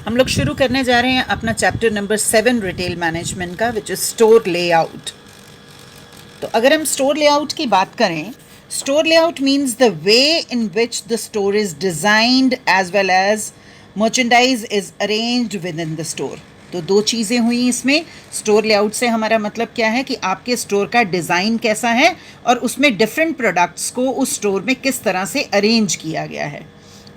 हम लोग शुरू करने जा रहे हैं अपना चैप्टर नंबर 7 रिटेल मैनेजमेंट का, विच इज़ स्टोर लेआउट। तो अगर हम स्टोर लेआउट की बात करें, store layout means the way in which the store is designed as well as merchandise is arranged within the store. तो दो चीज़ें हुई इसमें। स्टोर लेआउट से हमारा मतलब क्या है कि आपके स्टोर का डिज़ाइन कैसा है और उसमें डिफरेंट प्रोडक्ट्स को उस स्टोर में किस तरह से अरेंज किया गया है।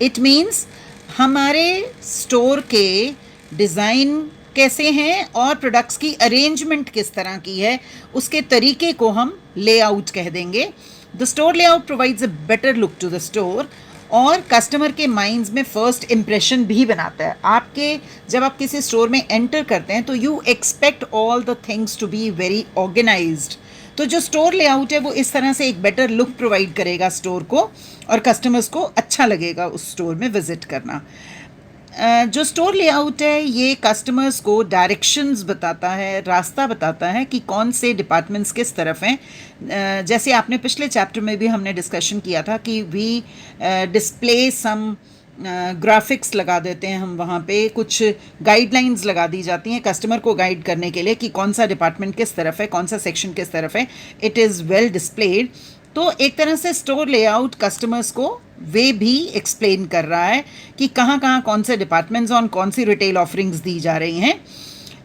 इट मीन्स हमारे स्टोर के डिज़ाइन कैसे हैं और प्रोडक्ट्स की अरेंजमेंट किस तरह की है, उसके तरीके को हम लेआउट कह देंगे। The store layout provides a better look to the store और कस्टमर के माइंड्स में फर्स्ट इम्प्रेशन भी बनाता है। आपके जब आप किसी स्टोर में एंटर करते हैं तो you expect all the things to be very organised. तो जो स्टोर लेआउट है वो इस तरह से एक बेटर लुक प्रोवाइड करेगा स्टोर को और कस्टमर्स को अच्छा लगेगा उस स्टोर में विजिट करना। जो स्टोर लेआउट है ये कस्टमर्स को डायरेक्शंस बताता है, रास्ता बताता है कि कौन से डिपार्टमेंट्स किस तरफ हैं। जैसे आपने पिछले चैप्टर में भी हमने डिस्कशन किया था कि वी डिस्प्ले सम ग्राफिक्स लगा देते हैं हम, वहाँ पे कुछ गाइडलाइंस लगा दी जाती हैं कस्टमर को गाइड करने के लिए कि कौन सा डिपार्टमेंट किस तरफ है, कौन सा सेक्शन किस तरफ है। It is well displayed. तो एक तरह से स्टोर लेआउट कस्टमर्स को वे भी एक्सप्लेन कर रहा है कि कहाँ कहाँ कौन से डिपार्टमेंट्स और कौन सी रिटेल ऑफरिंग्स दी जा रही हैं।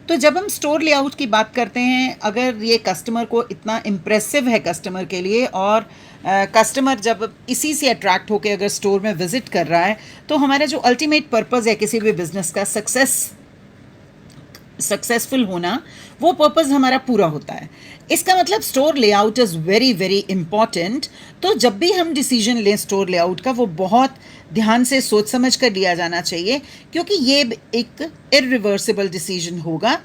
तो जब हम स्टोर लेआउट की बात करते हैं, अगर ये कस्टमर को इतना इम्प्रेसिव है कस्टमर के लिए और कस्टमर जब इसी से अट्रैक्ट होकर अगर स्टोर में विजिट कर रहा है, तो हमारा जो अल्टीमेट पर्पज़ है किसी भी बिजनेस का सक्सेसफुल होना, वो पर्पज़ हमारा पूरा होता है। इसका मतलब store layout is very very important. तो जब भी हम डिसीजन लें स्टोर लेआउट का, वो बहुत ध्यान से सोच समझ कर लिया जाना चाहिए, क्योंकि ये एक इरिवर्सिबल डिसीजन होगा।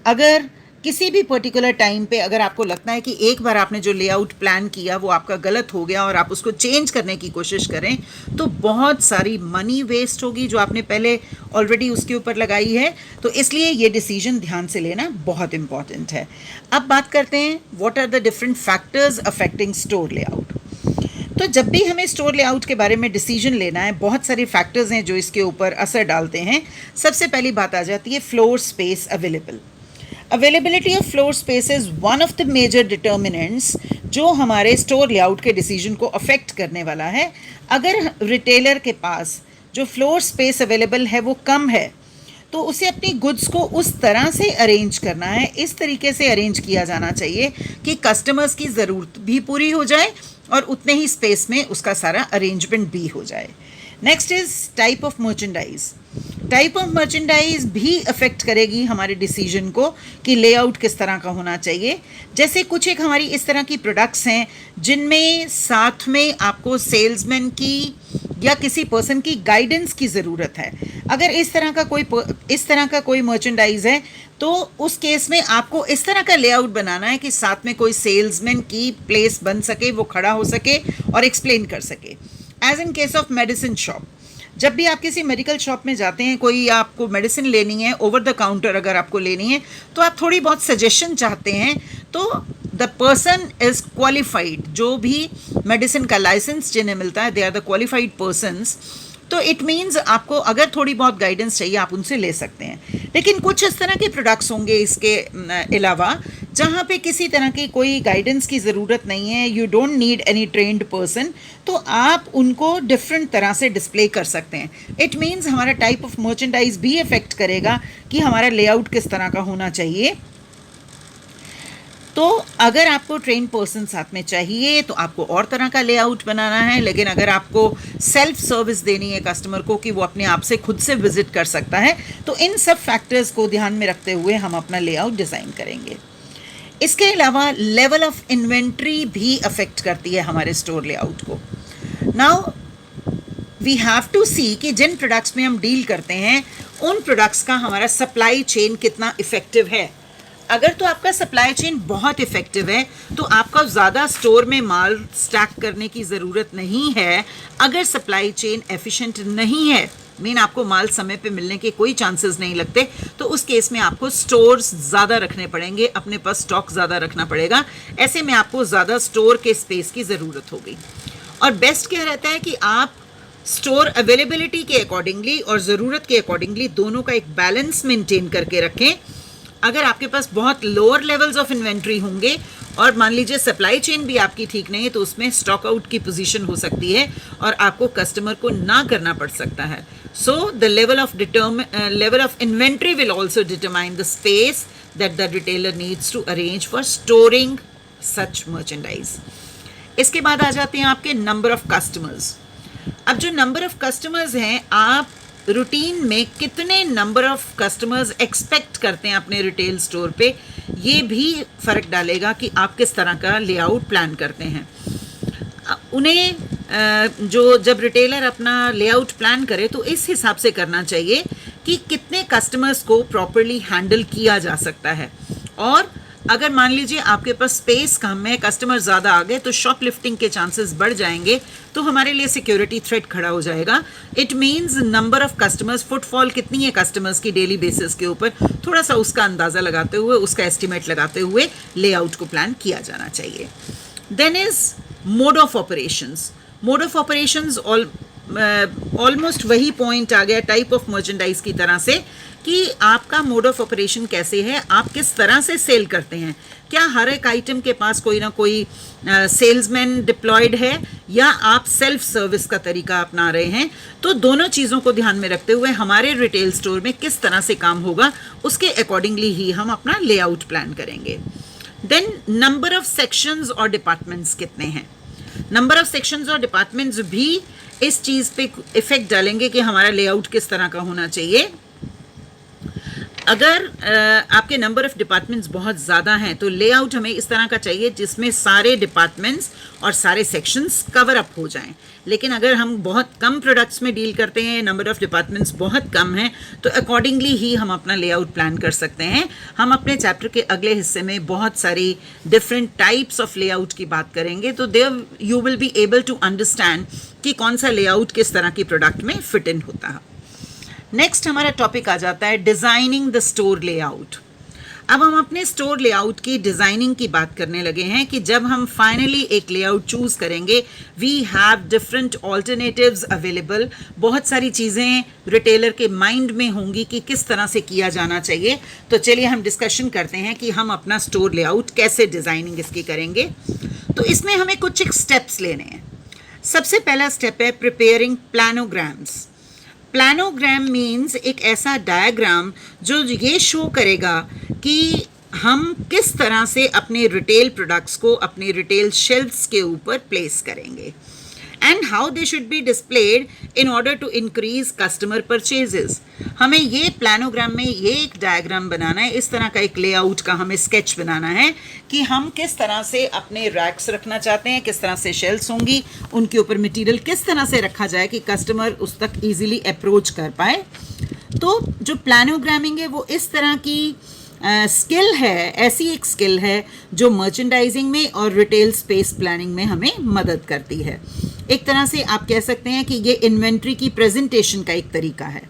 अगर किसी भी पर्टिकुलर टाइम पे अगर आपको लगता है कि एक बार आपने जो लेआउट प्लान किया वो आपका गलत हो गया और आप उसको चेंज करने की कोशिश करें, तो बहुत सारी मनी वेस्ट होगी जो आपने पहले ऑलरेडी उसके ऊपर लगाई है। तो इसलिए ये डिसीजन ध्यान से लेना बहुत इम्पॉर्टेंट है। अब बात करते हैं what are the different factors affecting store layout. तो जब भी हमें स्टोर लेआउट के बारे में डिसीजन लेना है, बहुत सारे फैक्टर्स हैं जो इसके ऊपर असर डालते हैं। सबसे पहली बात आ जाती है floor space available. Availability of floor space is one of the major determinants जो हमारे स्टोर लेआउट के डिसीजन को अफेक्ट करने वाला है। अगर रिटेलर के पास जो फ्लोर स्पेस अवेलेबल है वो कम है, तो उसे अपनी गुड्स को उस तरह से अरेंज करना है, इस तरीके से अरेंज किया जाना चाहिए कि कस्टमर्स की ज़रूरत भी पूरी हो जाए और उतने ही स्पेस में उसका सारा अरेंजमेंट भी हो जाए। Next is type of merchandise. Type of merchandise भी अफेक्ट करेगी हमारे डिसीजन को कि लेआउट किस तरह का होना चाहिए। जैसे कुछ एक हमारी इस तरह की प्रोडक्ट्स हैं जिनमें साथ में आपको सेल्समैन की या किसी पर्सन की गाइडेंस की ज़रूरत है। अगर इस तरह का कोई मर्चेंडाइज है, तो उस केस में आपको इस तरह का लेआउट बनाना है कि साथ में कोई सेल्समैन की प्लेस बन सके, वो खड़ा हो सके और एक्सप्लेन कर सके। As in case of medicine shop, जब भी आप किसी मेडिकल शॉप में जाते हैं, कोई आपको मेडिसिन लेनी है ओवर द काउंटर अगर आपको लेनी है, तो आप थोड़ी बहुत सजेशन चाहते हैं, तो द पर्सन इज़ क्वालिफाइड। जो भी मेडिसिन का लाइसेंस जिन्हें मिलता है, they are the qualified persons. तो इट मीन्स आपको अगर थोड़ी बहुत गाइडेंस चाहिए आप उनसे ले सकते हैं। लेकिन कुछ इस तरह के प्रोडक्ट्स होंगे इसके अलावा जहाँ पे किसी तरह की कोई गाइडेंस की ज़रूरत नहीं है, you don't need any trend person, तो आप उनको डिफरेंट तरह से डिस्प्ले कर सकते हैं। इट मीन्स हमारा टाइप ऑफ मर्चेंडाइज भी इफ़ेक्ट करेगा कि हमारा लेआउट किस तरह का होना चाहिए। तो अगर आपको ट्रेन पर्सन साथ में चाहिए तो आपको और तरह का लेआउट बनाना है, लेकिन अगर आपको सेल्फ सर्विस देनी है कस्टमर को कि वो अपने आप से खुद से विजिट कर सकता है, तो इन सब फैक्टर्स को ध्यान में रखते हुए हम अपना लेआउट डिज़ाइन करेंगे। इसके अलावा लेवल ऑफ इन्वेंट्री भी अफेक्ट करती है हमारे स्टोर लेआउट को। नाउ वी हैव टू सी कि जिन प्रोडक्ट्स में हम डील करते हैं उन प्रोडक्ट्स का हमारा सप्लाई चेन कितना इफ़ेक्टिव है। अगर तो आपका सप्लाई चेन बहुत इफ़ेक्टिव है तो आपका ज़्यादा स्टोर में माल स्टैक करने की ज़रूरत नहीं है। अगर सप्लाई चेन एफिशिएंट नहीं है, मीन आपको माल समय पे मिलने के कोई चांसेस नहीं लगते, तो उस केस में आपको स्टोर्स ज़्यादा रखने पड़ेंगे, अपने पास स्टॉक ज़्यादा रखना पड़ेगा। ऐसे में आपको ज़्यादा स्टोर के स्पेस की ज़रूरत होगी। और बेस्ट क्या रहता है कि आप स्टोर अवेलेबिलिटी के अकॉर्डिंगली और ज़रूरत के अकॉर्डिंगली दोनों का एक बैलेंस मेंटेन करके रखें। अगर आपके पास बहुत लोअर लेवल्स ऑफ इन्वेंट्री होंगे और मान लीजिए सप्लाई चेन भी आपकी ठीक नहीं है, तो उसमें स्टॉक आउट की पोजीशन हो सकती है और आपको कस्टमर को ना करना पड़ सकता है। So the level of inventory will also determine the space that the retailer needs to arrange for storing such merchandise. इसके बाद आ जाते हैं आपके नंबर ऑफ कस्टमर्स। अब जो नंबर ऑफ कस्टमर्स हैं, आप रूटीन में कितने नंबर ऑफ कस्टमर्स एक्सपेक्ट करते हैं अपने रिटेल स्टोर पे, ये भी फ़र्क डालेगा कि आप किस तरह का लेआउट प्लान करते हैं। उन्हें जब रिटेलर अपना लेआउट प्लान करे तो इस हिसाब से करना चाहिए कि कितने कस्टमर्स को प्रॉपरली हैंडल किया जा सकता है। और अगर मान लीजिए आपके पास स्पेस कम है, कस्टमर ज़्यादा आ गए, तो शॉप लिफ्टिंग के चांसेस बढ़ जाएंगे, तो हमारे लिए सिक्योरिटी थ्रेट खड़ा हो जाएगा। It means number of customers, footfall कितनी है कस्टमर्स की डेली बेसिस के ऊपर, थोड़ा सा उसका अंदाज़ा लगाते हुए, उसका एस्टिमेट लगाते हुए लेआउट को प्लान किया जाना चाहिए। Then is mode of operations. Mode of operations almost वही पॉइंट आ गया टाइप ऑफ मर्चेंडाइज की तरह से कि आपका मोड ऑफ ऑपरेशन कैसे है, आप किस तरह से सेल करते हैं। क्या हर एक आइटम के पास कोई ना कोई सेल्समैन डिप्लॉयड है या आप सेल्फ सर्विस का तरीका अपना रहे हैं। तो दोनों चीज़ों को ध्यान में रखते हुए हमारे रिटेल स्टोर में किस तरह से काम होगा, उसके अकॉर्डिंगली ही हम अपना लेआउट प्लान करेंगे। देन नंबर ऑफ सेक्शंस और डिपार्टमेंट्स कितने हैं। नंबर ऑफ सेक्शंस और डिपार्टमेंट्स भी इस चीज़ पे इफेक्ट डालेंगे कि हमारा लेआउट किस तरह का होना चाहिए। अगर आपके नंबर ऑफ डिपार्टमेंट्स बहुत ज़्यादा हैं तो लेआउट हमें इस तरह का चाहिए जिसमें सारे डिपार्टमेंट्स और सारे सेक्शंस कवर अप हो जाएं। लेकिन अगर हम बहुत कम प्रोडक्ट्स में डील करते हैं, नंबर ऑफ डिपार्टमेंट्स बहुत कम हैं, तो अकॉर्डिंगली ही हम अपना लेआउट प्लान कर सकते हैं। हम अपने चैप्टर के अगले हिस्से में बहुत सारी डिफरेंट टाइप्स ऑफ लेआउट की बात करेंगे, तो there you will be able to understand कि कौन सा लेआउट किस तरह की प्रोडक्ट में फिट इन होता है। नेक्स्ट हमारा टॉपिक आ जाता है डिज़ाइनिंग द स्टोर लेआउट। अब हम अपने स्टोर लेआउट की डिज़ाइनिंग की बात करने लगे हैं कि जब हम फाइनली एक लेआउट चूज़ करेंगे, we have different alternatives available. बहुत सारी चीज़ें रिटेलर के माइंड में होंगी कि किस तरह से किया जाना चाहिए। तो चलिए हम डिस्कशन करते हैं कि हम अपना स्टोर लेआउट कैसे डिज़ाइनिंग इसकी करेंगे। तो इसमें हमें कुछ एक स्टेप्स लेने हैं। सबसे पहला स्टेप है प्रिपेयरिंग प्लानोग्राम्स। प्लानोग्राम मीन्स एक ऐसा डायग्राम जो ये शो करेगा कि हम किस तरह से अपने रिटेल प्रोडक्ट्स को अपने रिटेल शेल्फ्स के ऊपर प्लेस करेंगे and how they should be displayed in order to increase customer purchases. हमें ये प्लानोग्राम में ये एक डायग्राम बनाना है, इस तरह का एक लेआउट का हमें स्केच बनाना है कि हम किस तरह से अपने रैक्स रखना चाहते हैं, किस तरह से शेल्फ्स होंगी, उनके ऊपर मटेरियल किस तरह से रखा जाए कि कस्टमर उस तक ईजिली अप्रोच कर पाए। तो जो प्लानोग्रामिंग है वो इस तरह की स्किल है, ऐसी एक स्किल है जो मर्चेंडाइजिंग में और रिटेल स्पेस प्लानिंग में हमें मदद करती है। एक तरह से आप कह सकते हैं कि ये इन्वेंट्री की प्रेजेंटेशन का एक तरीका है।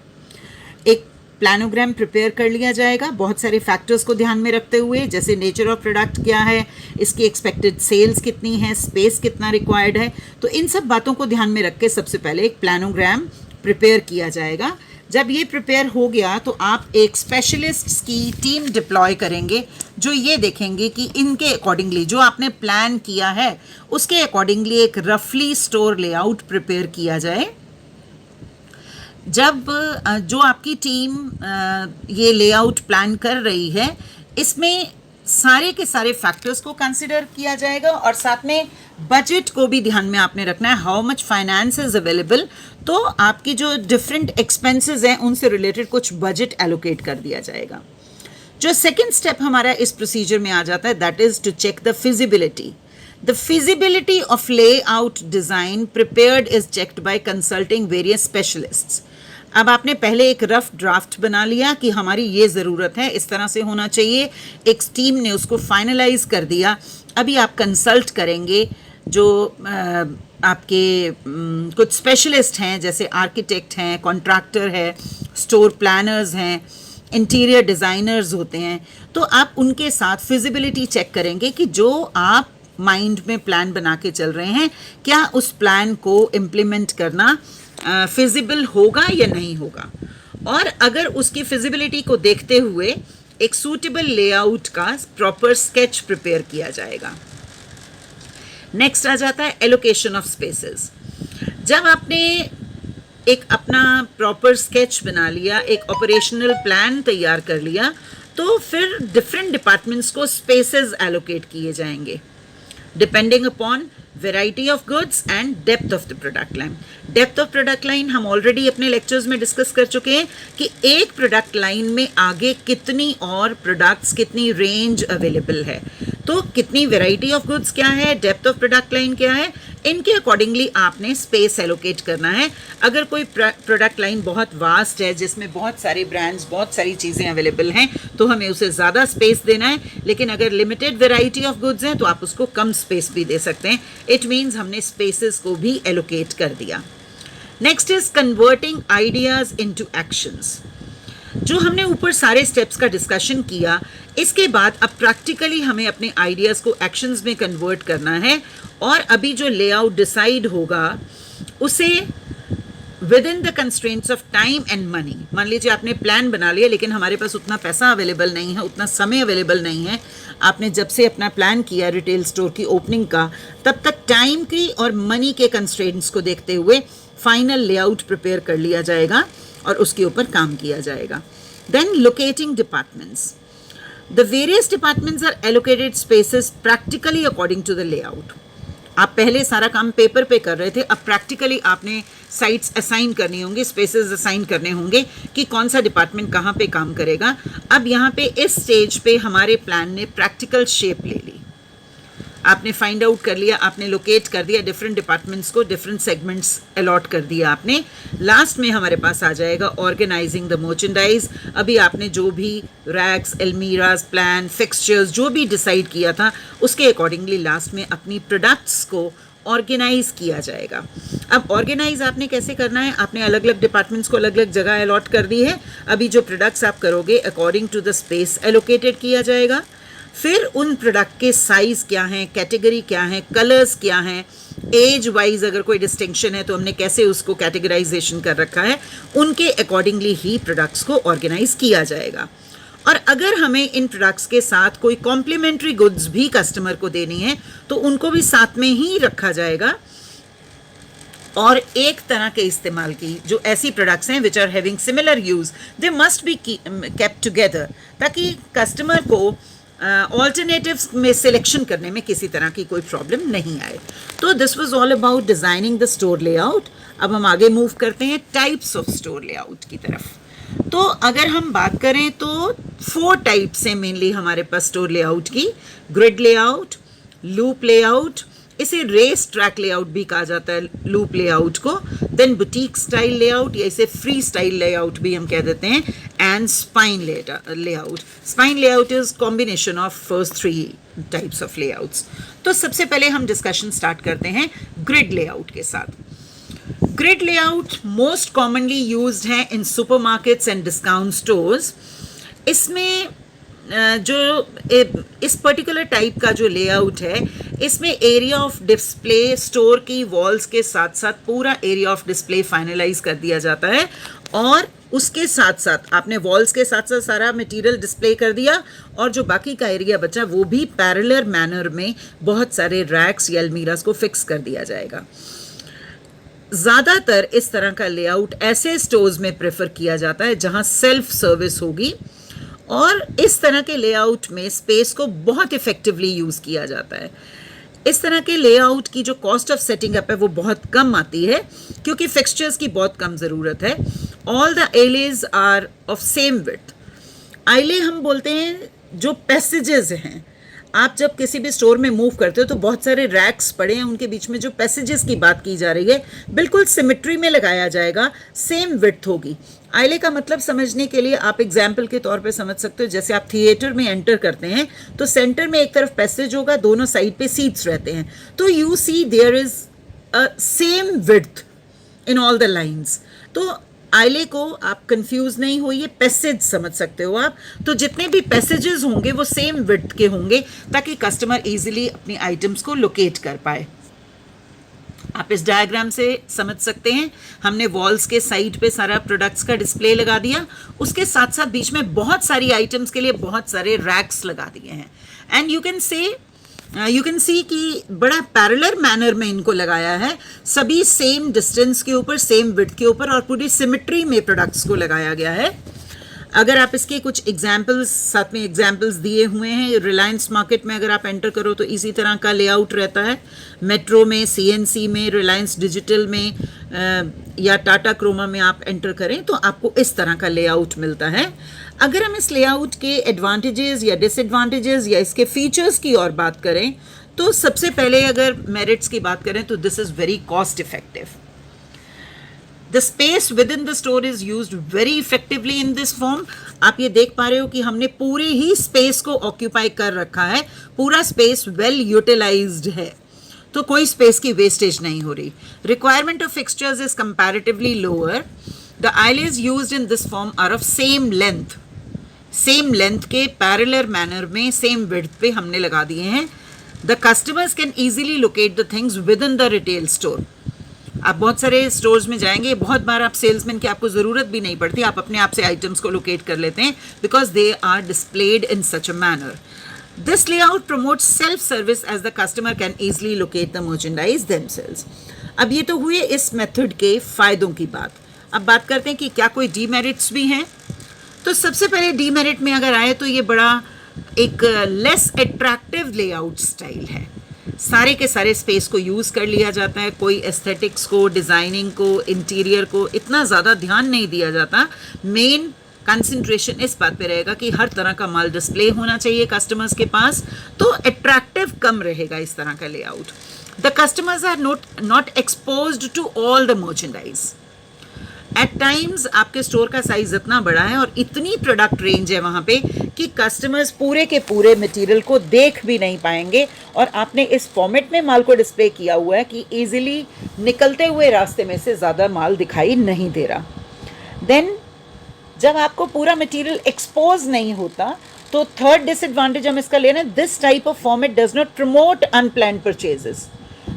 एक प्लानोग्राम प्रिपेयर कर लिया जाएगा बहुत सारे फैक्टर्स को ध्यान में रखते हुए, जैसे नेचर ऑफ प्रोडक्ट क्या है, इसकी एक्सपेक्टेड सेल्स कितनी है, स्पेस कितना रिक्वायर्ड है। तो इन सब बातों को ध्यान में रख के सबसे पहले एक प्लानोग्राम प्रिपेयर किया जाएगा। जब ये प्रिपेयर हो गया तो आप एक स्पेशलिस्ट्स की टीम डिप्लॉय करेंगे जो ये देखेंगे कि इनके अकॉर्डिंगली जो आपने प्लान किया है उसके अकॉर्डिंगली एक रफली स्टोर लेआउट प्रिपेयर किया जाए। जब जो आपकी टीम ये लेआउट प्लान कर रही है, इसमें सारे के सारे फैक्टर्स को कंसिडर किया जाएगा और साथ में बजट को भी ध्यान में आपने रखना है, how much finance is available. तो आपकी जो डिफरेंट एक्सपेंसेस हैं उनसे रिलेटेड कुछ बजट एलोकेट कर दिया जाएगा। जो सेकंड स्टेप हमारा इस प्रोसीजर में आ जाता है, that is to check the feasibility. The feasibility of layout design prepared is checked by consulting various specialists. अब आपने पहले एक रफ ड्राफ्ट बना लिया कि हमारी ये ज़रूरत है, इस तरह से होना चाहिए, एक टीम ने उसको फाइनलाइज कर दिया। अभी आप कंसल्ट करेंगे जो आपके कुछ स्पेशलिस्ट हैं, जैसे आर्किटेक्ट हैं, कॉन्ट्रैक्टर है, स्टोर प्लानर्स हैं, इंटीरियर डिज़ाइनर्स होते हैं। तो आप उनके साथ फिजिबिलिटी चेक करेंगे कि जो आप माइंड में प्लान बना के चल रहे हैं, क्या उस प्लान को इम्प्लीमेंट करना फिजिबल होगा या नहीं होगा, और अगर उसकी फिजिबिलिटी को देखते हुए एक सूटेबल लेआउट का प्रॉपर स्केच प्रिपेयर किया जाएगा। नेक्स्ट आ जाता है एलोकेशन ऑफ स्पेसेस। जब आपने एक अपना प्रॉपर स्केच बना लिया, एक ऑपरेशनल प्लान तैयार कर लिया, तो फिर डिफरेंट डिपार्टमेंट्स को स्पेसेस एलोकेट किए जाएंगे depending upon variety of goods and depth of the product line. Depth of product line हम ऑलरेडी अपने लेक्चर्स में डिस्कस कर चुके हैं कि एक प्रोडक्ट लाइन में आगे कितनी और प्रोडक्ट्स, कितनी रेंज अवेलेबल है, तो कितनी वेराइटी ऑफ गुड्स क्या है, डेप्थ ऑफ प्रोडक्ट लाइन क्या है, इनके अकॉर्डिंगली आपने स्पेस एलोकेट करना है। अगर कोई प्रोडक्ट लाइन बहुत वास्ट है जिसमें बहुत सारे ब्रांड्स, बहुत सारी चीज़ें अवेलेबल हैं, तो हमें उसे ज़्यादा स्पेस देना है, लेकिन अगर लिमिटेड वेराइटी ऑफ गुड्स हैं तो आप उसको कम स्पेस भी दे सकते हैं। इट मीन्स हमने स्पेसेस को भी एलोकेट कर दिया। Next is converting ideas into actions. जो हमने ऊपर सारे स्टेप्स का डिस्कशन किया, इसके बाद अब प्रैक्टिकली हमें अपने आइडियाज़ को एक्शंस में कन्वर्ट करना है, और अभी जो लेआउट डिसाइड होगा उसे with in the constraints of time and money. मान लीजिए आपने प्लान बना लिया लेकिन हमारे पास उतना पैसा अवेलेबल नहीं है, उतना समय अवेलेबल नहीं है। आपने जब से अपना प्लान किया रिटेल स्टोर की ओपनिंग का, तब तक टाइम की और मनी के कंस्ट्रेंट्स को देखते हुए फाइनल लेआउट प्रिपेयर कर लिया जाएगा और उसके ऊपर काम किया जाएगा। Then locating departments. The various departments are allocated spaces practically according to the layout. आप पहले सारा काम पेपर पे कर रहे थे, अब प्रैक्टिकली आपने साइट्स असाइन करनी होंगी, स्पेसेस असाइन करने होंगे कि कौन सा डिपार्टमेंट कहाँ पे काम करेगा। अब यहाँ पे इस स्टेज पे हमारे प्लान ने प्रैक्टिकल शेप ले ली। आपने फाइंड आउट कर लिया, आपने लोकेट कर दिया डिफरेंट डिपार्टमेंट्स को, डिफरेंट सेगमेंट्स अलॉट कर दिया आपने। लास्ट में हमारे पास आ जाएगा ऑर्गेनाइजिंग द मर्चेंडाइज। अभी आपने जो भी रैक्स, अलमीराज, प्लान, फिक्सचर्स जो भी डिसाइड किया था, उसके अकॉर्डिंगली लास्ट में अपनी प्रोडक्ट्स को ऑर्गेनाइज किया जाएगा। अब ऑर्गेनाइज आपने कैसे करना है, आपने अलग अलग डिपार्टमेंट्स को अलग अलग जगह अलॉट कर दी है। अभी जो प्रोडक्ट्स आप करोगे according to the space allocated किया जाएगा। फिर उन प्रोडक्ट के साइज़ क्या हैं, कैटेगरी क्या है, कलर्स क्या हैं, एज वाइज अगर कोई डिस्टिंक्शन है तो हमने कैसे उसको कैटेगराइजेशन कर रखा है, उनके अकॉर्डिंगली ही प्रोडक्ट्स को ऑर्गेनाइज किया जाएगा। और अगर हमें इन प्रोडक्ट्स के साथ कोई कॉम्प्लीमेंट्री गुड्स भी कस्टमर को देनी है तो उनको भी साथ में ही रखा जाएगा। और एक तरह के इस्तेमाल की जो ऐसी प्रोडक्ट्स हैं which are having similar use, they must be kept together, ताकि कस्टमर को ऑल्टरनेटिव्स में सिलेक्शन करने में किसी तरह की कोई प्रॉब्लम नहीं आए। तो this was all about designing the store layout. अब हम आगे मूव करते हैं टाइप्स ऑफ स्टोर लेआउट की तरफ। तो अगर हम बात करें तो 4 टाइप्स हैं मेनली हमारे पास स्टोर लेआउट की। ग्रिड लेआउट, लूप लेआउट, इसे रेस ट्रैक लेआउट भी कहा जाता है लूप लेआउट को। देन बुटीक स्टाइल लेआउट, या इसे फ्री स्टाइल लेआउट भी हम कह देते हैं, and spine layout. Spine layout is combination of first 3 types of layouts. तो सबसे पहले हम डिस्कशन स्टार्ट करते हैं ग्रिड लेआउट के साथ। Grid layout most commonly used है इन सुपरमार्केट्स एंड डिस्काउंट स्टोर्स। इसमें जो इस पर्टिकुलर टाइप का जो लेआउट है, इसमें एरिया ऑफ डिस्प्ले स्टोर की वॉल्स के साथ साथ पूरा एरिया ऑफ डिस्प्ले फाइनलाइज कर दिया जाता है, और उसके साथ साथ आपने वॉल्स के साथ साथ सारा मटेरियल डिस्प्ले कर दिया, और जो बाकी का एरिया बचा वो भी पैरेलल मैनर में बहुत सारे रैक्स या अलमीरास को फिक्स कर दिया जाएगा। ज़्यादातर इस तरह का लेआउट ऐसे स्टोर्स में प्रेफर किया जाता है जहां सेल्फ सर्विस होगी, और इस तरह के लेआउट में स्पेस को बहुत इफेक्टिवली यूज़ किया जाता है। इस तरह के लेआउट की जो कॉस्ट ऑफ सेटिंग अप है वो बहुत कम आती है, क्योंकि फिक्सचर्स की बहुत कम ज़रूरत है। All the aisles are of same width. Aisle हम बोलते हैं जो पैसेजेस हैं। आप जब किसी भी स्टोर में मूव करते हो तो बहुत सारे रैक्स पड़े हैं, उनके बीच में जो पैसेजेस की बात की जा रही है बिल्कुल सिमेट्री में लगाया जाएगा, सेम विड्थ होगी। आइले का मतलब समझने के लिए आप एग्जाम्पल के तौर पे समझ सकते हो, जैसे आप थिएटर में एंटर करते हैं तो सेंटर में एक तरफ पैसेज होगा, दोनों साइड पे सीट्स रहते हैं, तो you see there is a same width in all the lines. तो आइले को आप कंफ्यूज नहीं होइए, पैसेज समझ सकते हो आप। तो जितने भी पैसेजेस होंगे वो सेम विड्थ के होंगे, ताकि कस्टमर इजीली अपनी आइटम्स को लोकेट कर पाए। आप इस डायग्राम से समझ सकते हैं, हमने वॉल्स के साइड पे सारा प्रोडक्ट्स का डिस्प्ले लगा दिया, उसके साथ साथ बीच में बहुत सारी आइटम्स के लिए बहुत सारे रैक्स लगा दिए हैं। एंड यू कैन सी कि बड़ा पैरेलल मैनर में इनको लगाया है, सभी सेम डिस्टेंस के ऊपर, सेम विड्थ के ऊपर और पूरी सिमेट्री में प्रोडक्ट्स को लगाया गया है। अगर आप इसके कुछ एग्जाम्पल्स, साथ में एग्जाम्पल्स दिए हुए हैं, रिलायंस मार्केट में अगर आप एंटर करो तो इसी तरह का लेआउट रहता है, मेट्रो में, सीएनसी में, रिलायंस डिजिटल में या टाटा क्रोमा में आप एंटर करें तो आपको इस तरह का लेआउट मिलता है। अगर हम इस लेआउट के एडवांटेजेस या डिसएडवांटेजेस या इसके फीचर्स की और बात करें तो सबसे पहले अगर मेरिट्स की बात करें तो this is very cost effective. The space within the store is used very effectively in this form। आप ये देख पा रहे हो कि हमने पूरे ही स्पेस को ऑक्यूपाई कर रखा है, पूरा स्पेस वेल यूटिलाइज्ड है, तो कोई स्पेस की वेस्टेज नहीं हो रही। Requirement of fixtures is comparatively lower. The aisles used in this form are of same length के पैरेलल मैनर में सेम विड्थ पे हमने लगा दिए हैं। The customers can easily locate the things within the retail store. आप बहुत सारे स्टोर्स में जाएंगे, बहुत बार आप सेल्समैन की आपको ज़रूरत भी नहीं पड़ती, आप अपने आप से आइटम्स को लोकेट कर लेते हैं because they are displayed in such a manner. This layout promotes self service as the customer can easily locate the merchandise themselves. अब ये तो हुए इस मेथड के फ़ायदों की बात। अब बात करते हैं कि क्या कोई डीमेरिट्स भी हैं। तो सबसे पहले डीमेरिट में अगर आए तो ये बड़ा एक लेस एट्रैक्टिव लेआउट स्टाइल है। सारे के सारे स्पेस को यूज़ कर लिया जाता है, कोई एस्थेटिक्स को, डिज़ाइनिंग को, इंटीरियर को इतना ज़्यादा ध्यान नहीं दिया जाता। मेन कंसंट्रेशन इस बात पे रहेगा कि हर तरह का माल डिस्प्ले होना चाहिए कस्टमर्स के पास, तो अट्रैक्टिव कम रहेगा इस तरह का layout. The customers are not exposed to all the merchandise. At times आपके स्टोर का साइज इतना बड़ा है और इतनी प्रोडक्ट रेंज है वहाँ पे कि कस्टमर्स पूरे के पूरे मटेरियल को देख भी नहीं पाएंगे, और आपने इस फॉर्मेट में माल को डिस्प्ले किया हुआ है कि इजीली निकलते हुए रास्ते में से ज़्यादा माल दिखाई नहीं दे रहा। देन जब आपको पूरा मटेरियल एक्सपोज नहीं होता तो थर्ड डिसएडवांटेज हम इसका ले रहे हैं, this type of format does not promote unplanned purchases.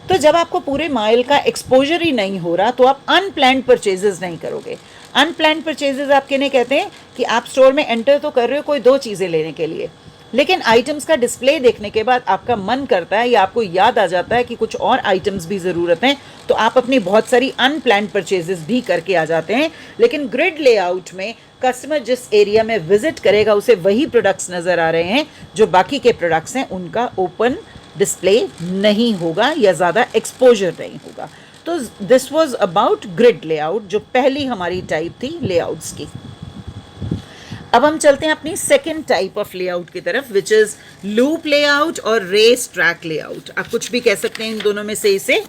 तो जब आपको पूरे माइल का एक्सपोजर ही नहीं हो रहा तो आप अनप्लान्ड परचेजेस नहीं करोगे। अनप्लान्ड परचेजेस आप किन्हें कहते हैं कि आप स्टोर में एंटर तो कर रहे हो कोई दो चीज़ें लेने के लिए, लेकिन आइटम्स का डिस्प्ले देखने के बाद आपका मन करता है या आपको याद आ जाता है कि कुछ और आइटम्स भी ज़रूरत हैं, तो आप अपनी बहुत सारी अनप्लान्ड परचेजेस भी करके आ जाते हैं। लेकिन ग्रिड लेआउट में कस्टमर जिस एरिया में विजिट करेगा उसे वही प्रोडक्ट्स नज़र आ रहे हैं, जो बाकी के प्रोडक्ट्स हैं उनका ओपन डिस्प्ले नहीं होगा या ज़्यादा एक्सपोजर नहीं होगा। तो this was about grid layout, जो पहली हमारी टाइप थी लेआउट्स की। अब हम चलते हैं अपनी सेकेंड टाइप ऑफ लेआउट की तरफ, विच इज़ लूप लेआउट और रेस ट्रैक लेआउट। आप कुछ भी कह सकते हैं इन दोनों में से इसे।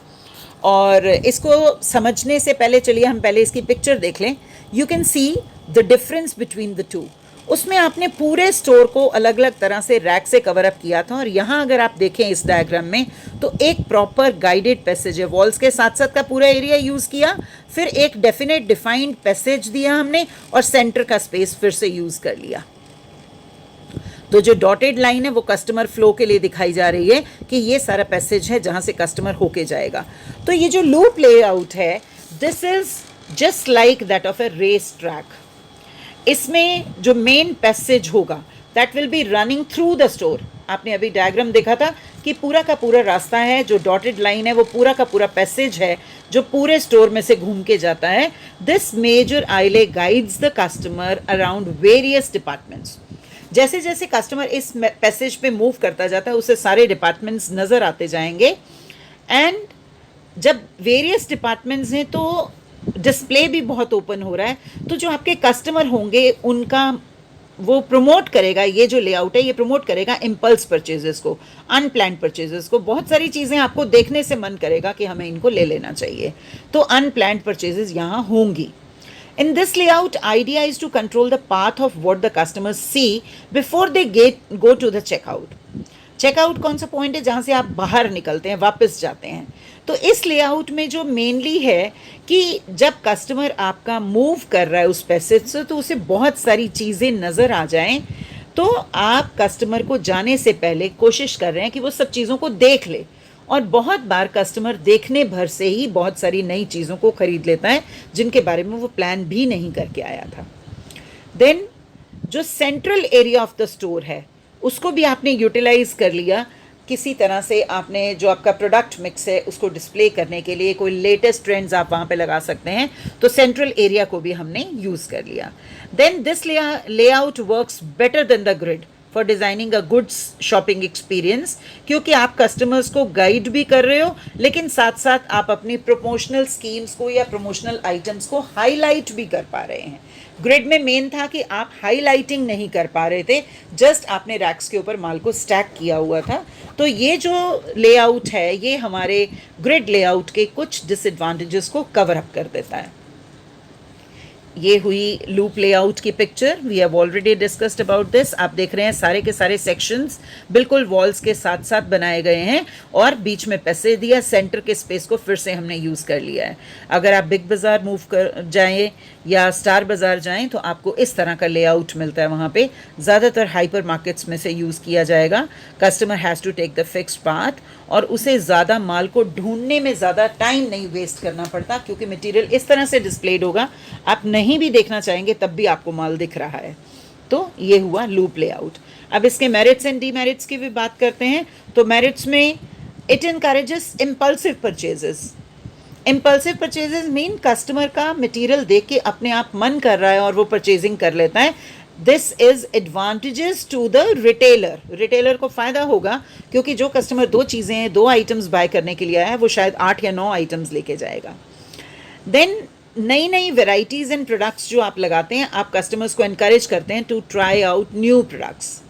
और इसको समझने से पहले चलिए हम पहले इसकी पिक्चर देख लें। You can see the difference between the two. उसमें आपने पूरे स्टोर को अलग अलग तरह से रैक से कवर अप किया था, और यहाँ अगर आप देखें इस डायग्राम में तो एक प्रॉपर गाइडेड पैसेज है, वॉल्स के साथ साथ का पूरा एरिया यूज़ किया, फिर एक डेफिनेट डिफाइंड पैसेज दिया हमने, और सेंटर का स्पेस फिर से यूज़ कर लिया। तो जो डॉटेड लाइन है वो कस्टमर फ्लो के लिए दिखाई जा रही है कि ये सारा पैसेज है जहाँ से कस्टमर होके जाएगा। तो ये जो लूप लेआउट है, this is just like that of a race track. इसमें जो मेन पैसेज होगा that will be running through the store. आपने अभी डायग्राम देखा था कि पूरा का पूरा रास्ता है, जो डॉटेड लाइन है वो पूरा का पूरा पैसेज है जो पूरे स्टोर में से घूम के जाता है। दिस मेजर आइले guides the customer around various departments. जैसे जैसे कस्टमर इस पैसेज पे मूव करता जाता है उसे सारे डिपार्टमेंट्स नज़र आते जाएंगे, एंड जब वेरियस डिपार्टमेंट्स हैं तो डिस्प्ले भी बहुत ओपन हो रहा है, तो जो आपके कस्टमर होंगे उनका वो प्रमोट करेगा, ये जो लेआउट है ये प्रमोट करेगा इम्पल्स परचेजेस को, अनप्लान्ड परचेजेस को। बहुत सारी चीज़ें आपको देखने से मन करेगा कि हमें इनको ले लेना चाहिए, तो अनप्लान्ड परचेजेस यहाँ होंगी। In this layout, idea is to control the path of what the customers see before they go to the checkout. Checkout कौन सा पॉइंट है जहाँ से आप बाहर निकलते हैं, वापस जाते हैं। तो इस लेआउट में जो मेनली है कि जब कस्टमर आपका मूव कर रहा है उस पैसेज से तो उसे बहुत सारी चीज़ें नज़र आ जाएं, तो आप कस्टमर को जाने से पहले कोशिश कर रहे हैं कि वो सब चीज़ों को देख ले और बहुत बार कस्टमर देखने भर से ही बहुत सारी नई चीज़ों को खरीद लेता है जिनके बारे में वो प्लान भी नहीं करके आया था। देन जो central area of the store है उसको भी आपने यूटिलाइज कर लिया, किसी तरह से आपने जो आपका प्रोडक्ट मिक्स है उसको डिस्प्ले करने के लिए कोई लेटेस्ट ट्रेंड्स आप वहाँ पे लगा सकते हैं, तो सेंट्रल एरिया को भी हमने यूज़ कर लिया। Then this layout works better than the grid for designing a good shopping experience, क्योंकि आप कस्टमर्स को गाइड भी कर रहे हो लेकिन साथ साथ आप अपनी प्रमोशनल स्कीम्स को या प्रमोशनल आइटम्स को हाईलाइट भी कर पा रहे हैं। ग्रिड में मेन था कि आप हाईलाइटिंग नहीं कर पा रहे थे, जस्ट आपने रैक्स के ऊपर माल को स्टैक किया हुआ था। तो ये जो लेआउट है ये हमारे ग्रिड लेआउट के कुछ डिसएडवांटेजेस को कवर अप कर देता है। ये हुई लूप लेआउट की picture, we have already discussed about this. आप देख रहे हैं सारे के सारे सेक्शंस बिल्कुल वॉल्स के साथ साथ बनाए गए हैं और बीच में पैसे दिया, सेंटर के स्पेस को फिर से हमने यूज़ कर लिया है। अगर आप बिग बाज़ार मूव कर जाएं या स्टार बाज़ार जाएं तो आपको इस तरह का लेआउट मिलता है। वहाँ पे ज़्यादातर हाइपर मार्केट्स में से यूज़ किया जाएगा। Customer has to take the fixed path और उसे ज़्यादा माल को ढूंढने में ज़्यादा टाइम नहीं वेस्ट करना पड़ता, क्योंकि मटेरियल इस तरह से डिस्प्लेड होगा आप नहीं भी देखना चाहेंगे तब भी आपको माल दिख रहा है। तो ये हुआ लूप लेआउट। अब इसके मेरिट्स एंड डीमेरिट्स की भी बात करते हैं। तो मेरिट्स में it encourages impulsive purchases. Impulsive purchases mean customer का मटेरियल देख के अपने आप मन कर रहा है और वो परचेजिंग कर लेता है। This is advantages to the retailer. Retailer को फ़ायदा होगा क्योंकि जो कस्टमर दो चीज़ें, दो आइटम्स बाय करने के लिए आया है वो शायद 8 या 9 आइटम्स लेके जाएगा। देन नई नई वेराइटीज़ एंड प्रोडक्ट्स जो आप लगाते हैं, आप कस्टमर्स को इनकरेज करते हैं to try out new products.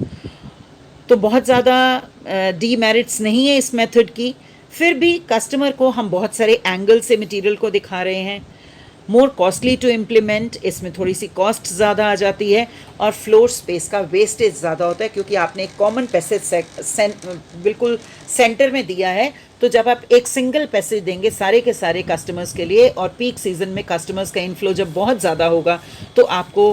तो बहुत ज़्यादा डीमेरिट्स नहीं है इस मेथड की, फिर भी कस्टमर को हम बहुत सारे एंगल से मटेरियल को दिखा रहे हैं। मोर कॉस्टली टू इम्प्लीमेंट, इसमें थोड़ी सी कॉस्ट ज़्यादा आ जाती है और फ्लोर स्पेस का वेस्टेज ज़्यादा होता है क्योंकि आपने एक कॉमन पैसेज बिल्कुल सेंटर में दिया है। तो जब आप एक सिंगल पैसेज देंगे सारे के सारे कस्टमर्स के लिए और पीक सीजन में कस्टमर्स का इनफ्लो जब बहुत ज़्यादा होगा तो आपको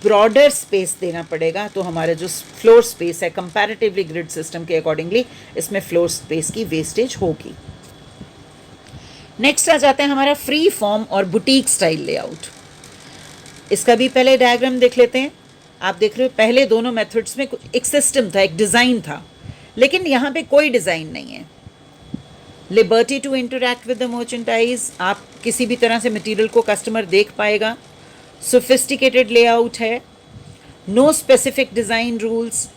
ब्रॉडर स्पेस देना पड़ेगा। तो हमारा जो फ्लोर स्पेस है कंपैरेटिवली ग्रिड सिस्टम के अकॉर्डिंगली इसमें फ्लोर स्पेस की वेस्टेज होगी। नेक्स्ट आ जाता है हमारा फ्री फॉर्म और बुटीक स्टाइल लेआउट। इसका भी पहले डायग्राम देख लेते हैं। आप देख रहे हो पहले दोनों मेथड्स में एक सिस्टम था, एक डिज़ाइन था, लेकिन यहाँ पे कोई डिज़ाइन नहीं है। Liberty to interact with the merchandise, आप किसी भी तरह से मटेरियल को कस्टमर देख पाएगा। सोफिस्टिकेटेड लेआउट है, नो स्पेसिफिक डिज़ाइन रूल्स।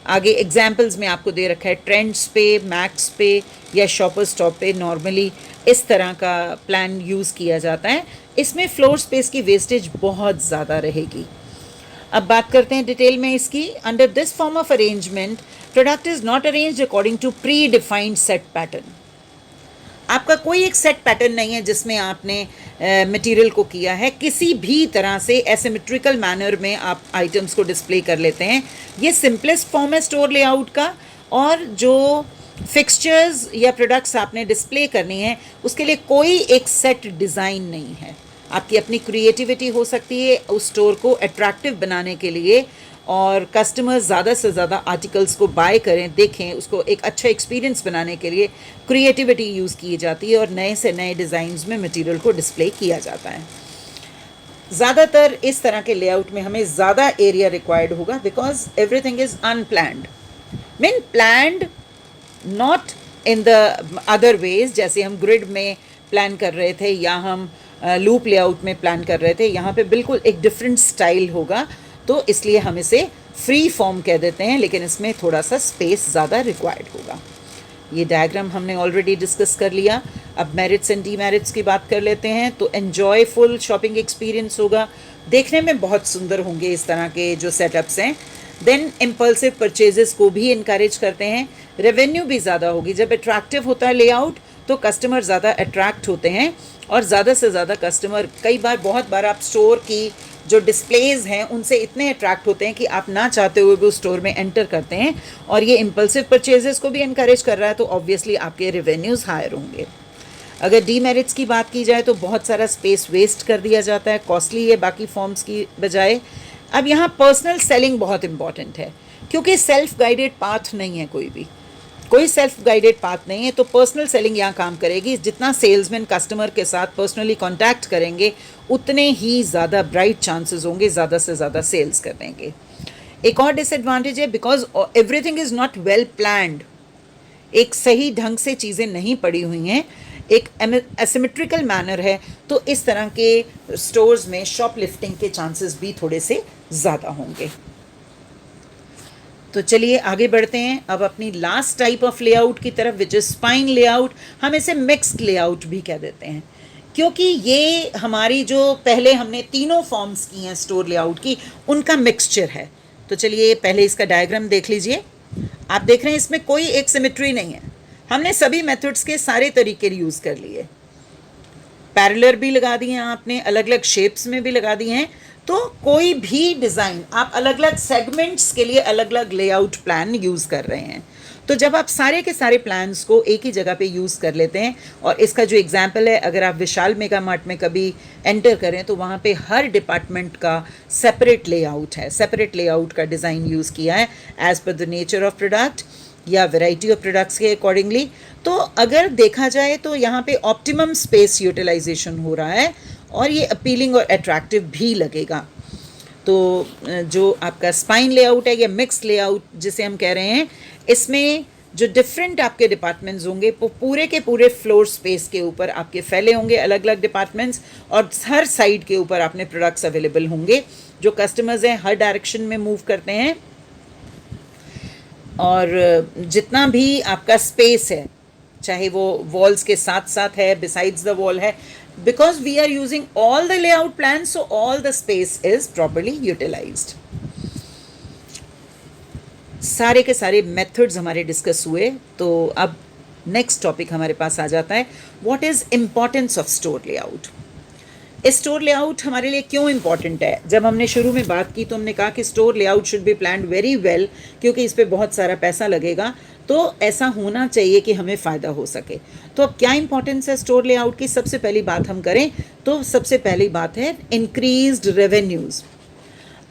आगे एग्जाम्पल्स में आपको दे रखा है ट्रेंड्स पे, मैक्स पे या शॉपर्स स्टॉप पे नॉर्मली इस तरह का प्लान यूज़ किया जाता है। इसमें फ्लोर स्पेस की वेस्टेज बहुत ज़्यादा रहेगी। अब बात करते हैं डिटेल में इसकी। Under this form of arrangement product is not arranged according to predefined set pattern. आपका कोई एक सेट पैटर्न नहीं है जिसमें आपने मटेरियल को किया है, किसी भी तरह से एसिमेट्रिकल मैनर में आप आइटम्स को डिस्प्ले कर लेते हैं। ये सिंपलेस्ट फॉर्म है स्टोर लेआउट का, और जो फिक्सचर्स या प्रोडक्ट्स आपने डिस्प्ले करनी है उसके लिए कोई एक सेट डिज़ाइन नहीं है। आपकी अपनी क्रिएटिविटी हो सकती है उस स्टोर को अट्रैक्टिव बनाने के लिए, और कस्टमर्स ज़्यादा से ज़्यादा आर्टिकल्स को बाय करें, देखें, उसको एक अच्छा एक्सपीरियंस बनाने के लिए क्रिएटिविटी यूज़ की जाती है और नए से नए डिज़ाइंस में मटेरियल को डिस्प्ले किया जाता है। ज़्यादातर इस तरह के लेआउट में हमें ज़्यादा एरिया रिक्वायर्ड होगा because everything is unplanned. Mean planned not in the other ways, जैसे हम ग्रिड में प्लान कर रहे थे या हम लूप लेआउट में प्लान कर रहे थे, यहाँ पे बिल्कुल एक डिफरेंट स्टाइल होगा। तो इसलिए हम इसे फ्री फॉर्म कह देते हैं, लेकिन इसमें थोड़ा सा स्पेस ज़्यादा रिक्वायर्ड होगा। ये डायग्राम हमने ऑलरेडी डिस्कस कर लिया। अब मेरिट्स एंड डीमेरिट्स की बात कर लेते हैं। तो एन्जॉयफुल शॉपिंग एक्सपीरियंस होगा, देखने में बहुत सुंदर होंगे इस तरह के जो सेटअप्स हैं। देन इम्पल्सिव परचेजेस को भी इनकरेज करते हैं, रेवेन्यू भी ज़्यादा होगी। जब अट्रैक्टिव होता है लेआउट तो कस्टमर ज़्यादा अट्रैक्ट होते हैं और ज़्यादा से ज़्यादा कस्टमर कई बार बहुत बार आप स्टोर की जो डिस्प्लेज़ हैं उनसे इतने अट्रैक्ट होते हैं कि आप ना चाहते हुए भी उस स्टोर में एंटर करते हैं, और ये इम्पल्सिव परचेजेस को भी इनकरेज कर रहा है, तो ऑब्वियसली आपके रेवेन्यूज़ हायर होंगे। अगर डीमेरिट्स की बात की जाए तो बहुत सारा स्पेस वेस्ट कर दिया जाता है, कॉस्टली है बाकी फॉर्म्स की बजाय। अब यहाँ पर्सनल सेलिंग बहुत इंपॉर्टेंट है क्योंकि सेल्फ गाइडेड पाथ नहीं है कोई भी। कोई सेल्फ गाइडेड पाथ नहीं है, तो पर्सनल सेलिंग यहाँ काम करेगी। जितना सेल्समैन कस्टमर के साथ पर्सनली कांटेक्ट करेंगे उतने ही ज़्यादा ब्राइट चांसेस होंगे ज़्यादा से ज़्यादा सेल्स करने के। एक और डिसएडवांटेज है, because everything is not well planned, एक सही ढंग से चीज़ें नहीं पड़ी हुई हैं, एक एसिमेट्रिकल मैनर है, तो इस तरह के स्टोर्स में शॉपलिफ्टिंग के चांसेस भी थोड़े से ज़्यादा होंगे। तो चलिए आगे बढ़ते हैं अब अपनी लास्ट टाइप ऑफ लेआउट की तरफ, विच इज़ स्पाइन लेआउट। हम इसे मिक्स्ड लेआउट भी कह देते हैं, क्योंकि ये हमारी जो पहले हमने तीनों फॉर्म्स की हैं स्टोर लेआउट की, उनका मिक्सचर है। तो चलिए पहले इसका डायग्राम देख लीजिए। आप देख रहे हैं इसमें कोई एक सिमेट्री नहीं है, हमने सभी मेथड्स के सारे तरीके यूज़ कर लिए। पैरेलल भी लगा दिए हैं आपने, अलग अलग शेप्स में भी लगा दिए हैं, तो कोई भी डिज़ाइन आप अलग अलग सेगमेंट्स के लिए अलग अलग लेआउट प्लान यूज़ कर रहे हैं। तो जब आप सारे के सारे प्लान्स को एक ही जगह पे यूज़ कर लेते हैं, और इसका जो एग्जांपल है, अगर आप विशाल मेगा मार्ट में कभी एंटर करें तो वहाँ पे हर डिपार्टमेंट का सेपरेट लेआउट है, सेपरेट लेआउट का डिज़ाइन यूज़ किया है as per the nature of product या वैरायटी ऑफ प्रोडक्ट्स के अकॉर्डिंगली। तो अगर देखा जाए तो यहाँ पे ऑप्टिमम स्पेस यूटिलाइजेशन हो रहा है और ये अपीलिंग और अट्रैक्टिव भी लगेगा। तो जो आपका स्पाइन लेआउट है या मिक्स लेआउट जिसे हम कह रहे हैं, इसमें जो डिफरेंट आपके डिपार्टमेंट्स होंगे वो पूरे के पूरे फ्लोर स्पेस के ऊपर आपके फैले होंगे, अलग अलग डिपार्टमेंट्स, और हर साइड के ऊपर आपने प्रोडक्ट्स अवेलेबल होंगे। जो कस्टमर्स हैं हर डायरेक्शन में मूव करते हैं, और जितना भी आपका स्पेस है, चाहे वो वॉल्स के साथ साथ है, बिसाइड्स द वॉल है, because we are using all the layout plans, so all the space is properly utilized. सारे के सारे मेथड्स हमारे डिस्कस हुए, तो अब नेक्स्ट टॉपिक हमारे पास आ जाता है, what is importance of store layout. Store layout हमारे लिए क्यों इम्पॉर्टेंट है? जब हमने शुरू में बात की तो हमने कहा कि store layout should be planned very well, क्योंकि इस पर बहुत सारा पैसा लगेगा, तो ऐसा होना चाहिए कि हमें फ़ायदा हो सके। तो अब क्या इंपॉर्टेंस है स्टोर लेआउट की? सबसे पहली बात हम करें तो सबसे पहली बात है इंक्रीज्ड रेवेन्यूज़।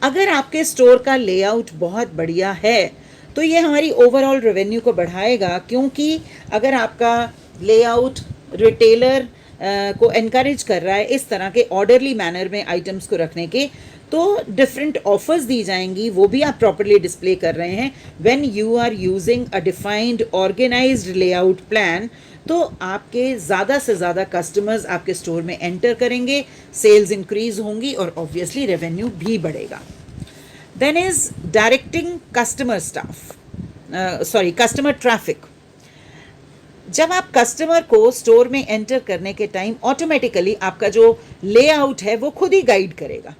अगर आपके स्टोर का लेआउट बहुत बढ़िया है तो ये हमारी ओवरऑल रेवेन्यू को बढ़ाएगा, क्योंकि अगर आपका लेआउट रिटेलर को एनकरेज कर रहा है इस तरह के ऑर्डरली मैनर में आइटम्स को रखने के, तो डिफरेंट ऑफर्स दी जाएंगी, वो भी आप प्रॉपरली डिस्प्ले कर रहे हैं। When you are using a defined organised layout plan, तो आपके ज़्यादा से ज़्यादा कस्टमर्स आपके स्टोर में एंटर करेंगे, सेल्स इंक्रीज होंगी और ऑब्वियसली रेवेन्यू भी बढ़ेगा। Then is directing customer traffic. जब आप कस्टमर को स्टोर में एंटर करने के टाइम ऑटोमेटिकली आपका जो लेआउट है वो खुद ही गाइड करेगा,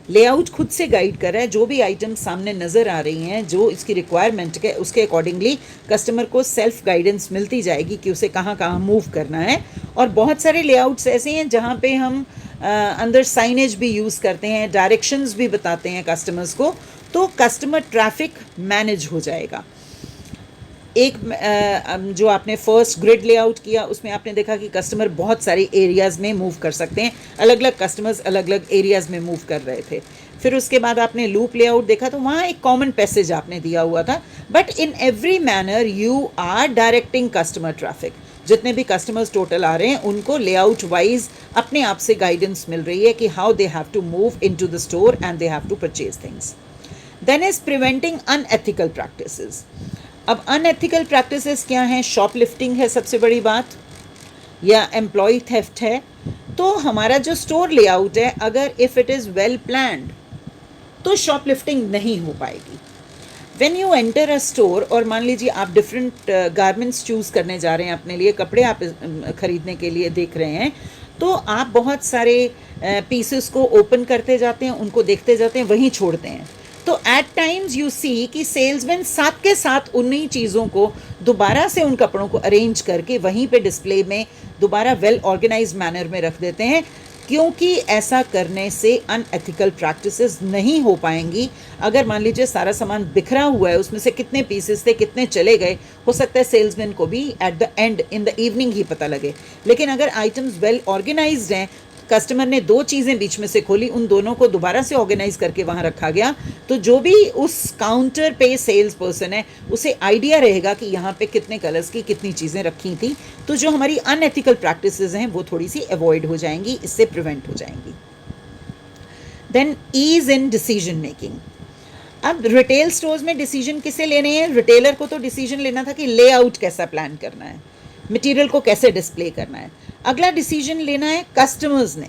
लेआउट खुद से गाइड कर रहा है। जो भी आइटम सामने नज़र आ रही हैं, जो इसकी रिक्वायरमेंट है, उसके अकॉर्डिंगली कस्टमर को सेल्फ गाइडेंस मिलती जाएगी कि उसे कहाँ कहाँ मूव करना है। और बहुत सारे लेआउट्स ऐसे हैं जहाँ पे हम अंदर साइनेज भी यूज़ करते हैं, डायरेक्शंस भी बताते हैं कस्टमर्स को, तो कस्टमर ट्रैफिक मैनेज हो जाएगा। एक जो आपने फर्स्ट ग्रिड लेआउट किया उसमें आपने देखा कि कस्टमर बहुत सारे एरियाज़ में मूव कर सकते हैं, अलग अलग कस्टमर्स अलग अलग एरियाज़ में मूव कर रहे थे। फिर उसके बाद आपने लूप लेआउट देखा तो वहाँ एक कॉमन पैसेज आपने दिया हुआ था, but in every manner you are directing customer traffic. जितने भी कस्टमर्स टोटल आ रहे हैं उनको लेआउट वाइज अपने आप से गाइडेंस मिल रही है कि how they have to move in to the store and they have to purchase things. Then is preventing unethical practices. अब अनएथिकल प्रैक्टिसेस क्या हैं? शॉपलिफ्टिंग है सबसे बड़ी बात, या एम्प्लॉय थेफ्ट है। तो हमारा जो स्टोर लेआउट है, अगर if it is well planned तो शॉपलिफ्टिंग नहीं हो पाएगी। When you enter a store, और मान लीजिए आप डिफरेंट गारमेंट्स चूज़ करने जा रहे हैं अपने लिए, कपड़े आप ख़रीदने के लिए देख रहे हैं, तो आप बहुत सारे पीसेस को ओपन करते जाते हैं, उनको देखते जाते हैं, वहीं छोड़ते हैं। तो एट टाइम्स यू सी कि सेल्समैन साथ के साथ उन्हीं चीज़ों को दोबारा से उन कपड़ों को अरेंज करके वहीं पे डिस्प्ले में दोबारा वेल ऑर्गेनाइज्ड मैनर में रख देते हैं, क्योंकि ऐसा करने से अनएथिकल प्रैक्टिसेस नहीं हो पाएंगी। अगर मान लीजिए सारा सामान बिखरा हुआ है, उसमें से कितने पीसेस थे, कितने चले गए, हो सकता है सेल्समैन को भी at the and in the evening he पता लगे। लेकिन अगर आइटम्स वेल ऑर्गेनाइज्ड हैं, कस्टमर ने 2 चीज़ें बीच में से खोली, उन दोनों को दोबारा से ऑर्गेनाइज करके वहाँ रखा गया, तो जो भी उस काउंटर पे सेल्स पर्सन है उसे आइडिया रहेगा कि यहाँ पे कितने कलर्स की कितनी चीज़ें रखी थी। तो जो हमारी अनएथिकल प्रैक्टिसेस हैं वो थोड़ी सी अवॉइड हो जाएंगी, इससे प्रिवेंट हो जाएंगी। Then ease in decision making. अब रिटेल स्टोर्स में डिसीजन किसे लेने हैं? रिटेलर को तो डिसीजन लेना था कि लेआउट कैसा प्लान करना है, मटेरियल को कैसे डिस्प्ले करना है। अगला डिसीजन लेना है कस्टमर्स ने,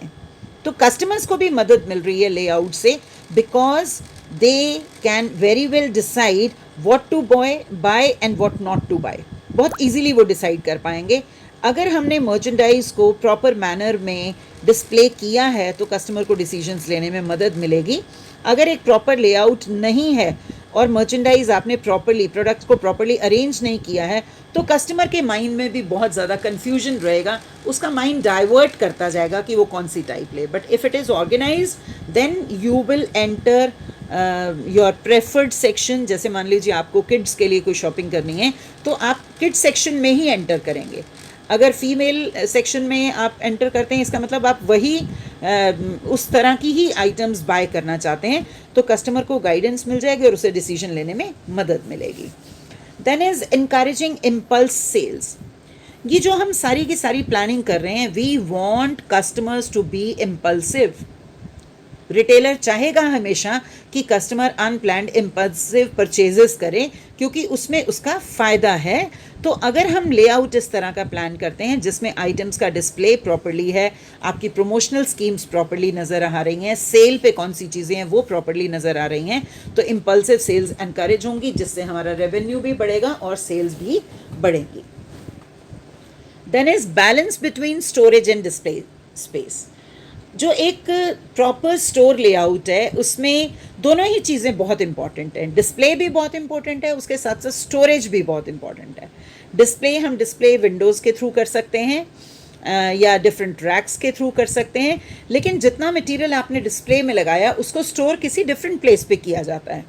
तो कस्टमर्स को भी मदद मिल रही है लेआउट से, because they can very well decide what to buy and what not to buy. बहुत इजीली वो डिसाइड कर पाएंगे। अगर हमने मर्चेंडाइज को प्रॉपर मैनर में डिस्प्ले किया है तो कस्टमर को डिसीजंस लेने में मदद मिलेगी। अगर एक प्रॉपर लेआउट नहीं है और मर्चेंडाइज आपने प्रॉपरली, प्रोडक्ट्स को प्रॉपरली अरेंज नहीं किया है, तो कस्टमर के माइंड में भी बहुत ज़्यादा कन्फ्यूजन रहेगा, उसका माइंड डाइवर्ट करता जाएगा कि वो कौन सी टाइप ले। But if it is organise then you will enter your preferred section. जैसे मान लीजिए आपको किड्स के लिए कोई शॉपिंग करनी है तो आप किड्स सेक्शन में ही एंटर करेंगे। अगर फीमेल सेक्शन में आप एंटर करते हैं इसका मतलब आप वही उस तरह की ही आइटम्स बाय करना चाहते हैं, तो कस्टमर को गाइडेंस मिल जाएगी और उसे डिसीजन लेने में मदद मिलेगी। Then is encouraging impulse sales. ये जो हम सारी की सारी प्लानिंग कर रहे हैं, we want customers to be impulsive. Retailer चाहेगा हमेशा कि कस्टमर अनप्लान्ड इम्पल्सिव परचेजेस करें क्योंकि उसमें उसका फ़ायदा है। तो अगर हम लेआउट इस तरह का प्लान करते हैं जिसमें आइटम्स का डिस्प्ले प्रॉपर्ली है, आपकी प्रमोशनल स्कीम्स प्रॉपर्ली नज़र आ रही हैं, सेल पे कौन सी चीज़ें हैं वो प्रॉपर्ली नज़र आ रही हैं, तो इम्पल्सिव सेल्स एनकरेज होंगी, जिससे हमारा रेवेन्यू भी बढ़ेगा और सेल्स भी बढ़ेंगी। Then is balance between storage and display space. जो एक प्रॉपर स्टोर लेआउट है उसमें दोनों ही चीज़ें बहुत इंपॉर्टेंट हैं। डिस्प्ले भी बहुत इंपॉर्टेंट है, उसके साथ साथ स्टोरेज भी बहुत इंपॉर्टेंट है। डिस्प्ले हम डिस्प्ले विंडोज़ के थ्रू कर सकते हैं या डिफरेंट रैक्स के थ्रू कर सकते हैं, लेकिन जितना मटेरियल आपने डिस्प्ले में लगाया उसको स्टोर किसी डिफरेंट प्लेस पे किया जाता है।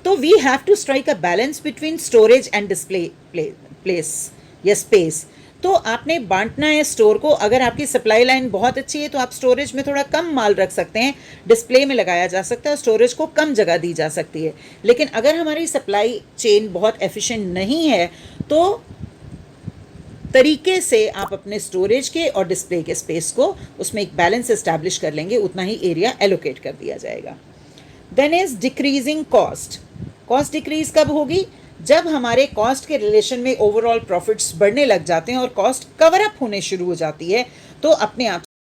तो we have to strike a balance between storage and display place या स्पेस। तो आपने बांटना है स्टोर को। अगर आपकी सप्लाई लाइन बहुत अच्छी है तो आप स्टोरेज में थोड़ा कम माल रख सकते हैं, डिस्प्ले में लगाया जा सकता है, स्टोरेज को कम जगह दी जा सकती है। लेकिन अगर हमारी सप्लाई चेन बहुत एफिशिएंट नहीं है तो तरीके से आप अपने स्टोरेज के और डिस्प्ले के स्पेस को उसमें एक बैलेंस इस्टेब्लिश कर लेंगे, उतना ही एरिया एलोकेट कर दिया जाएगा। Then is decreasing cost. Cost decrease कब होगी? जब हमारे कॉस्ट के रिलेशन में ओवरऑल प्रॉफिट्स बढ़ने लग जाते हैं और कॉस्ट कवर अप होने शुरू हो जाती है, तो अपने आप